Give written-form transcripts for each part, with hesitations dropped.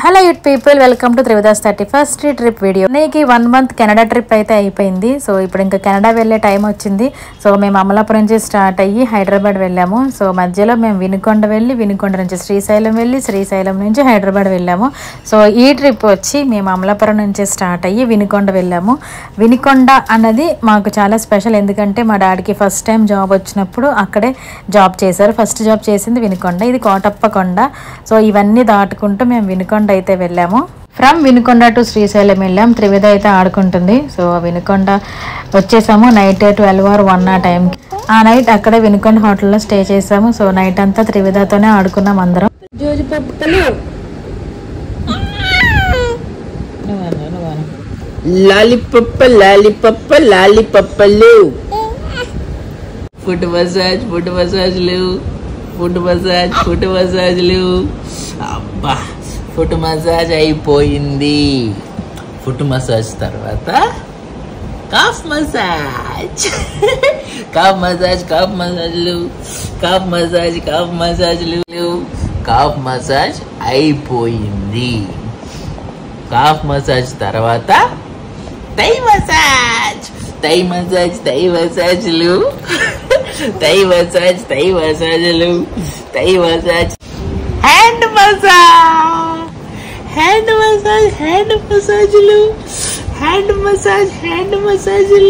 Hello youth people, welcome to Trividha's 31st trip video. నీకు 1 month Canada trip అయితే అయిపోయింది. So ఇప్పుడు ఇంకా కెనడా వెళ్ళే టైం వచ్చింది. సో మేము అమలాపురం నుంచి స్టార్ట్ అయ్యి హైదరాబాద్ వెళ్ళాము. సో మధ్యలో మేము వినుకొండ వెళ్ళి, వినుకొండ నుంచి శ్రీశైలం వెళ్ళి, శ్రీశైలం నుంచి హైదరాబాద్ వెళ్ళాము. సో ఈ ట్రిప్ వచ్చి మేము అమలాపురం నుంచి స్టార్ట్ అయ్యి వినుకొండ వెళ్ళాము. వినుకొండ అన్నది మాకు చాలా స్పెషల్, ఎందుకంటే మా డాడీకి ఫస్ట్ టైం జాబ్ వచ్చినప్పుడు అక్కడే జాబ్ చేశారు. ఫస్ట్ జాబ్ చేసింది వినుకొండ, ఇది కోటప్పకొండ. సో ఇవన్నీ దాటుకుంటూ మేము వినుకొండ అయితే వెళ్ళాము. ఫ్రమ్ వినుకొండ టు శ్రీశైలం వెళ్ళాం. త్రివిధ అయితే ఆడుకుంటుంది. సో వినుకొండ వచ్చేసాము నైట్ 12 or 1 ఆ టైంకి. ఆ నైట్ అక్కడే వినుకొండ హోటల్లో స్టే చేసాము. సో నైట్ అంతా త్రివిధతోనే ఆడుకున్నాం అందరం. ఫుట్ మసాజ్లు అబ్బా, ఫుట్ మసాజ్ అయిపోయింది. ఫుట్ మసాజ్ తర్వాత కాఫ్ మసాజ్. కాఫ్ మసాజ్ అయిపోయింది. కాఫ్ మసాజ్ తర్వాత టై మసాజ్. హ్యాండ్ మసాజ్లు.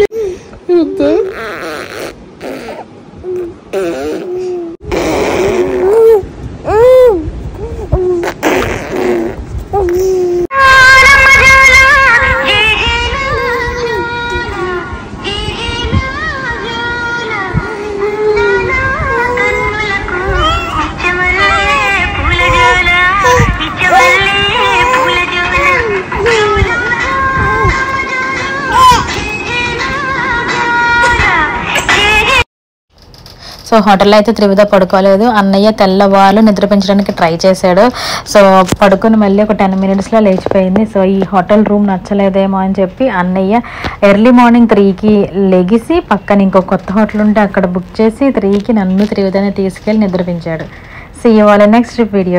సో హోటల్లో అయితే త్రివిధ పడుకోలేదు. అన్నయ్య తెల్లవాళ్ళు నిద్రపించడానికి ట్రై చేశాడు. సో పడుకుని మళ్ళీ ఒక 10 minutesలో లేచిపోయింది. సో ఈ హోటల్ రూమ్ నచ్చలేదేమో అని చెప్పి అన్నయ్య ఎర్లీ మార్నింగ్ 3కి లెగిసి పక్కన ఇంకో కొత్త హోటల్ ఉంటే అక్కడ బుక్ చేసి 3కి నన్ను త్రివిధని తీసుకెళ్ళి నిద్రపించాడు. See you all next video.